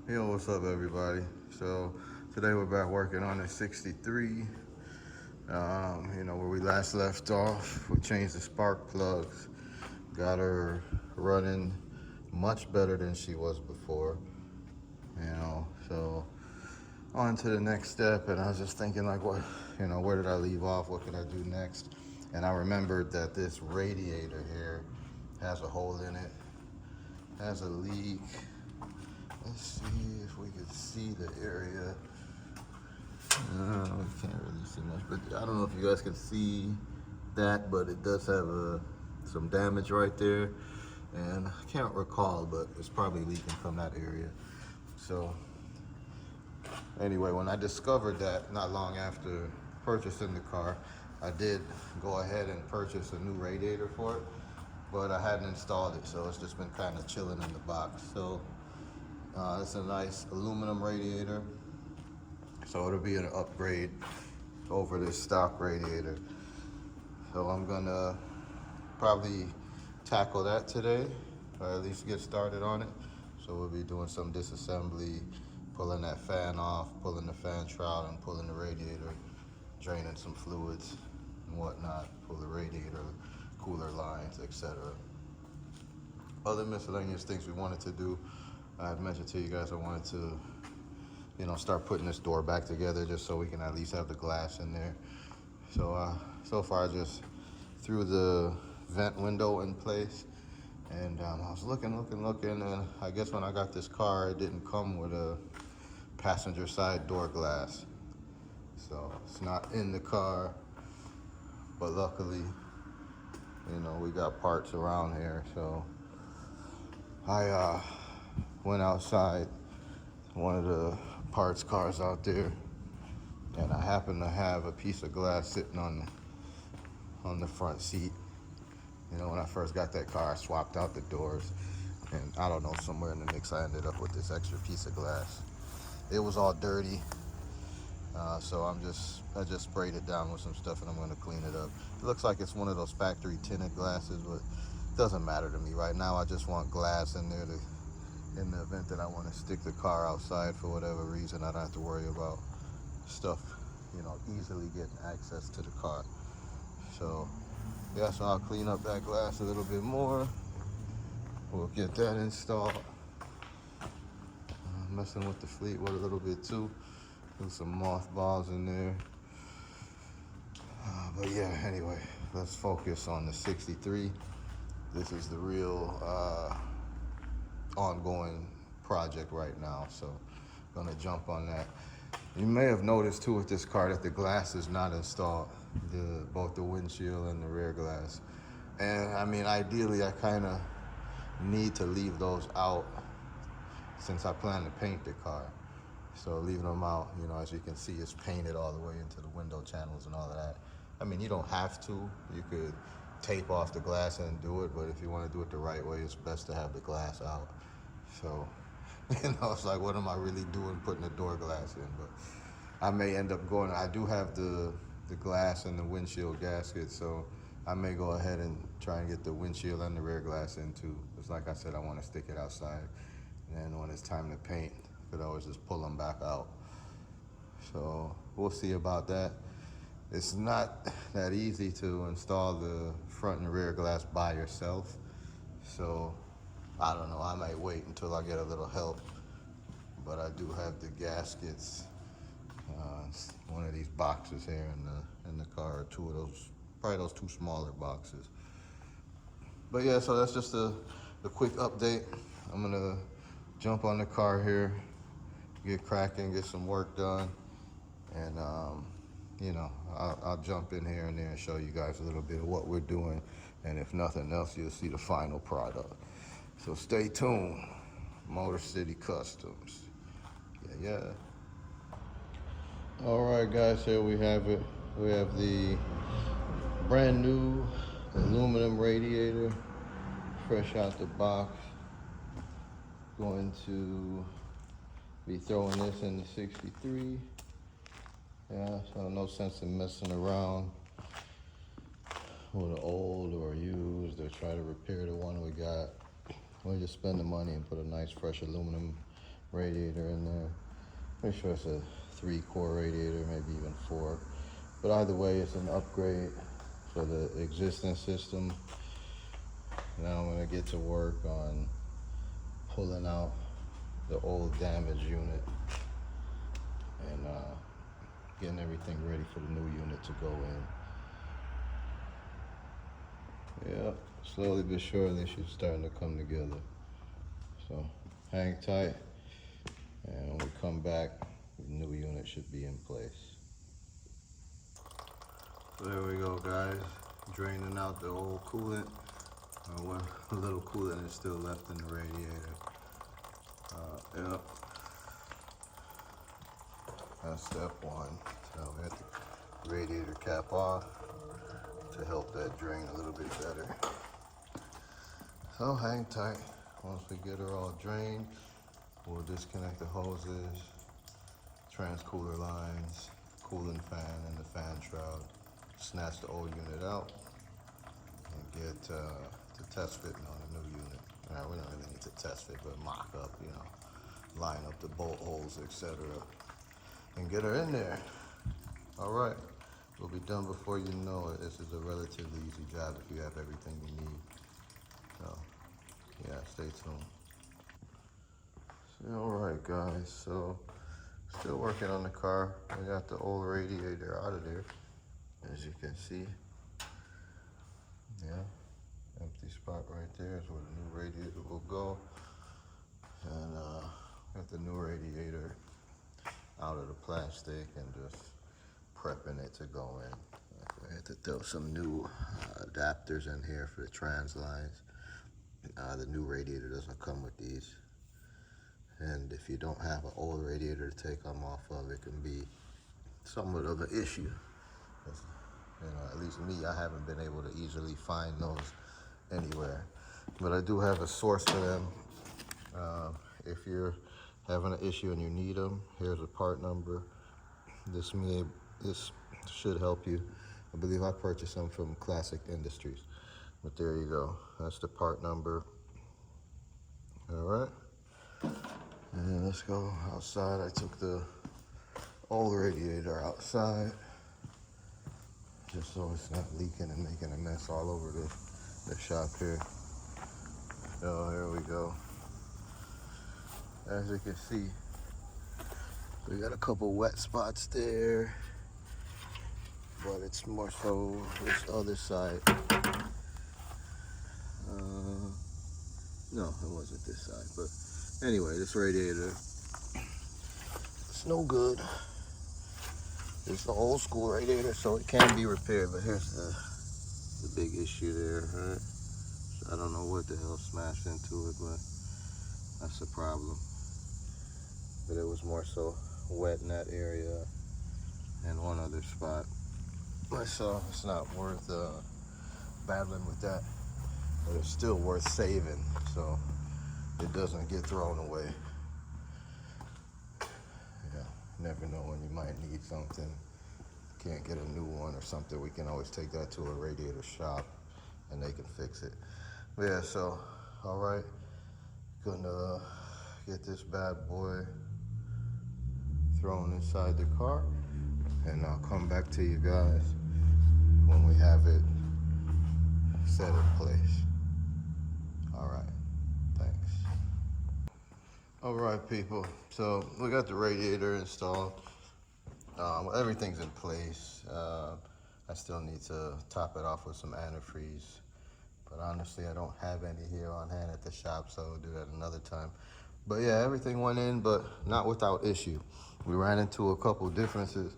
Yo, what's up, everybody? So today we're back working on the 63. Where we last left off, we changed the spark plugs, got her running much better than she was before. So on to the next step, and I was just thinking, like, where did I leave off? What could I do next? And I remembered that this radiator here has a hole in it, has a leak. Let's see if we could see the area. We can't really see much, but I don't know if you guys can see that, but it does have some damage right there. And I can't recall, but it's probably leaking from that area. So anyway, when I discovered that not long after purchasing the car, I did go ahead and purchase a new radiator for it, but I hadn't installed it, so it's just been kind of chilling in the box. So it's a nice aluminum radiator, so it'll be an upgrade over this stock radiator. So I'm gonna probably tackle that today, or at least get started on it. So we'll be doing some disassembly, pulling that fan off, pulling the fan shroud, and pulling the radiator, draining some fluids and whatnot, pull the radiator, cooler lines, etc. Other miscellaneous things we wanted to do, I had mentioned to you guys I wanted to, start putting this door back together just so we can at least have the glass in there. So far I just threw the vent window in place, and I was looking, and I guess when I got this car, it didn't come with a passenger side door glass. So it's not in the car, but luckily, we got parts around here. So I went outside one of the parts cars out there, and I happened to have a piece of glass sitting on the front seat. When I first got that car, I swapped out the doors, and I don't know, somewhere in the mix, I ended up with this extra piece of glass. It was all dirty, so I just sprayed it down with some stuff, and I'm gonna clean it up. It looks like it's one of those factory tinted glasses, but it doesn't matter to me right now. I just want glass in there in the event that I want to stick the car outside for whatever reason. I don't have to worry about stuff, easily getting access to the car. So yeah, so I'll clean up that glass a little bit more. We'll get that installed. Messing with the Fleetwood a little bit too. There's some mothballs in there. But yeah, anyway, let's focus on the 63. This is the real ongoing project right now, so gonna jump on that. You may have noticed too with this car that the glass is not installed, both the windshield and the rear glass. And I mean, ideally, I kind of need to leave those out since I plan to paint the car. So leaving them out, as you can see, it's painted all the way into the window channels and all of that. I mean, you don't have to. You could tape off the glass and do it, but if you want to do it the right way, it's best to have the glass out. So, it's like, what am I really doing putting the door glass in? But I may end up going, I do have the glass and the windshield gasket, so I may go ahead and try and get the windshield and the rear glass in too. Because like I said, I want to stick it outside. And then when it's time to paint, I could always just pull them back out. So we'll see about that. It's not that easy to install the front and rear glass by yourself. So I don't know, I might wait until I get a little help. But I do have the gaskets, one of these boxes here in the car, or two of those, probably those two smaller boxes. But yeah, so that's just a quick update. I'm gonna jump on the car here, get cracking, get some work done, and I'll jump in here and there and show you guys a little bit of what we're doing, and if nothing else, you'll see the final product. So stay tuned. Motor City Customs. Yeah. All right, guys, here we have it. We have the brand new aluminum radiator, fresh out the box. Going to be throwing this in the 63. Yeah, so no sense in messing around with an old or used or try to repair the one we got. We'll just spend the money and put a nice fresh aluminum radiator in there. Pretty sure it's a 3-core radiator, maybe even 4. But either way, it's an upgrade for the existing system. Now I'm gonna get to work on pulling out the old damaged unit and getting everything ready for the new unit to go in. Yep, slowly but surely she's starting to come together. So hang tight, and when we come back, the new unit should be in place. So there we go, guys. Draining out the old coolant. What little coolant is still left in the radiator. Yep. That's step 1. So we have the radiator cap off to help that drain a little bit better. So hang tight. Once we get her all drained, we'll disconnect the hoses, transcooler lines, cooling fan, and the fan shroud. Snatch the old unit out and get to test fitting on the new unit. We don't really need to test fit, but mock up, line up the bolt holes, etc., and get her in there. All right, we'll be done before you know it. This is a relatively easy job if you have everything you need. So, yeah, stay tuned. So, all right, guys. So, still working on the car. We got the old radiator out of there, as you can see. Yeah. Empty spot right there is where the new radiator will go. And got the new radiator out of the plastic and just prepping it to go in. I had to throw some new adapters in here for the trans lines. The new radiator doesn't come with these. And if you don't have an old radiator to take them off of, it can be somewhat of an issue. At least me, I haven't been able to easily find those anywhere, but I do have a source for them. If you're having an issue and you need them, here's a part number. This should help you. I believe I purchased them from Classic Industries, but there you go. That's the part number. All right, and then let's go outside. I took the old radiator outside just so it's not leaking and making a mess all over the shop here. So here we go. As you can see, we got a couple wet spots there, but it's more so this other side. No, it wasn't this side, but anyway, this radiator, it's no good. It's the old school radiator, so it can be repaired, but here's the big issue there, right? I don't know what the hell smashed into it, but that's the problem. But it was more so wet in that area and one other spot. So it's not worth battling with that, but it's still worth saving so it doesn't get thrown away. Yeah, never know when you might need something. Can't get a new one or something, we can always take that to a radiator shop and they can fix it. But yeah, so, all right, gonna get this bad boy thrown inside the car, and I'll come back to you guys when we have it set in place. All right, thanks. All right, people, so we got the radiator installed. Everything's in place. I still need to top it off with some antifreeze, but honestly, I don't have any here on hand at the shop, so we'll do that another time. But yeah, everything went in, but not without issue. We ran into a couple differences.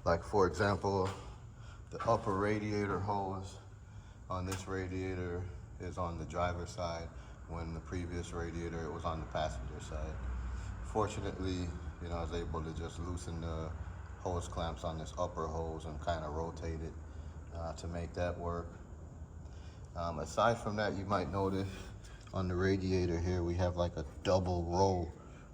Like for example, the upper radiator hose on this radiator is on the driver's side, when the previous radiator, it was on the passenger side. Fortunately, I was able to just loosen the hose clamps on this upper hose and kind of rotate it to make that work. Aside from that, you might notice on the radiator here, we have like a double row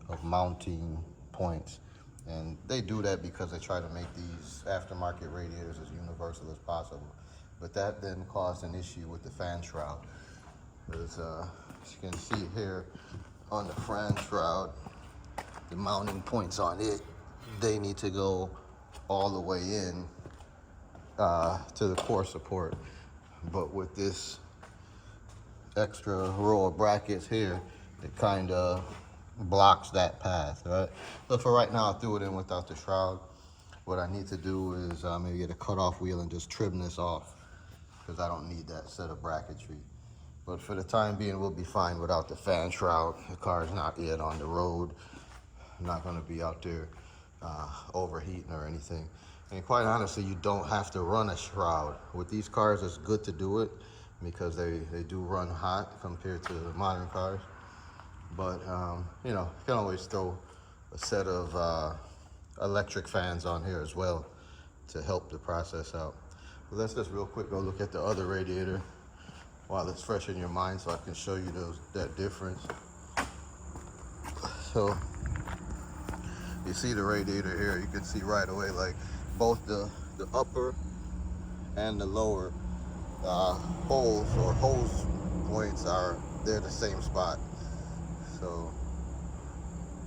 of mounting points. And they do that because they try to make these aftermarket radiators as universal as possible. But that then caused an issue with the fan shroud. Because as you can see here, on the fan shroud, the mounting points on it, they need to go all the way in to the core support. But with this extra row of brackets here, it kind of blocks that path, right? So for right now, I threw it in without the shroud. What I need to do is maybe get a cutoff wheel and just trim this off, because I don't need that set of bracketry. But for the time being, we'll be fine without the fan shroud. The car is not yet on the road. I'm not going to be out there overheating or anything. And quite honestly, you don't have to run a shroud. With these cars, it's good to do it because they do run hot compared to modern cars. But, you know, you can always throw a set of electric fans on here as well to help the process out. But let's just real quick go look at the other radiator while it's fresh in your mind so I can show you that difference. So you see the radiator here, you can see right away like both the upper and the lower holes or hose points they're the same spot. So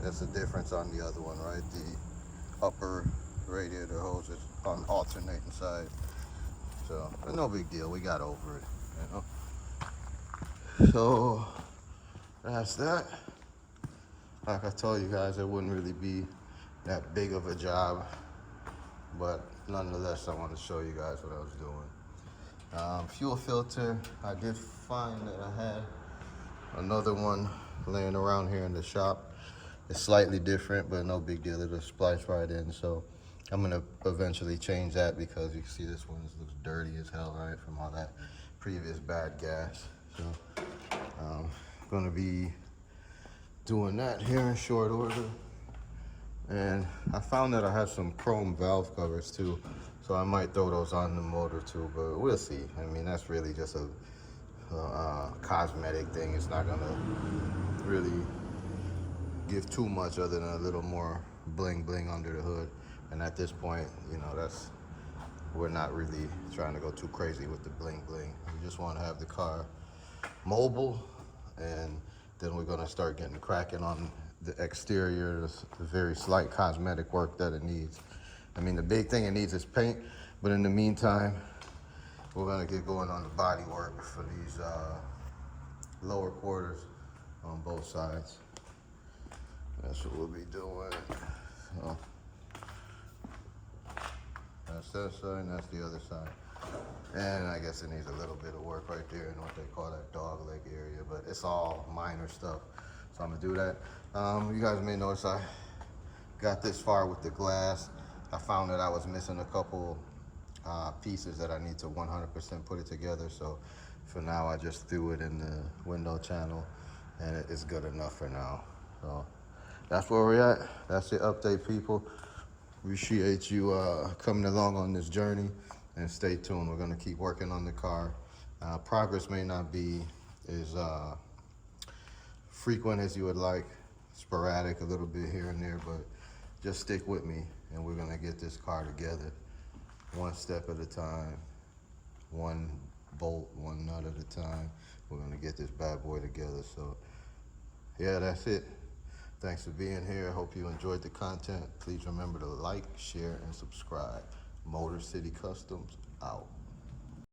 that's the difference on the other one, right? The upper radiator hose is on alternating side. So no big deal, we got over it, you know. So that's that. Like I told you guys, it wouldn't really be that big of a job, but nonetheless, I want to show you guys what I was doing. Fuel filter, I did find that I had another one laying around here in the shop. It's slightly different, but no big deal. It'll splice right in. So I'm gonna eventually change that because you can see this one looks dirty as hell, right, from all that previous bad gas. So I'm gonna be doing that here in short order. And I found that I have some chrome valve covers too, so I might throw those on the motor too, but we'll see. I mean, that's really just a cosmetic thing. It's not gonna really give too much other than a little more bling bling under the hood. And at this point, you know, we're not really trying to go too crazy with the bling bling. We just want to have the car mobile, and then we're gonna start getting cracking on the exterior, the very slight cosmetic work that it needs. I mean, the big thing it needs is paint, but in the meantime, we're gonna get going on the body work for these lower quarters on both sides. That's what we'll be doing. So that's that side, and that's the other side. And I guess it needs a little bit of work right there in what they call that dog leg area, but it's all minor stuff. So I'm gonna do that. You guys may notice I got this far with the glass. I found that I was missing a couple pieces that I need to 100% put it together. So for now, I just threw it in the window channel, and it's good enough for now. So that's where we're at. That's the update, people. Appreciate you coming along on this journey, and stay tuned. We're gonna keep working on the car. Progress may not be as frequent as you would like, sporadic a little bit here and there, but just stick with me, and we're gonna get this car together one step at a time, one bolt, one nut at a time. We're gonna get this bad boy together. So yeah, that's it. Thanks for being here. I hope you enjoyed the content. Please remember to like, share, and subscribe. Motor City Customs out.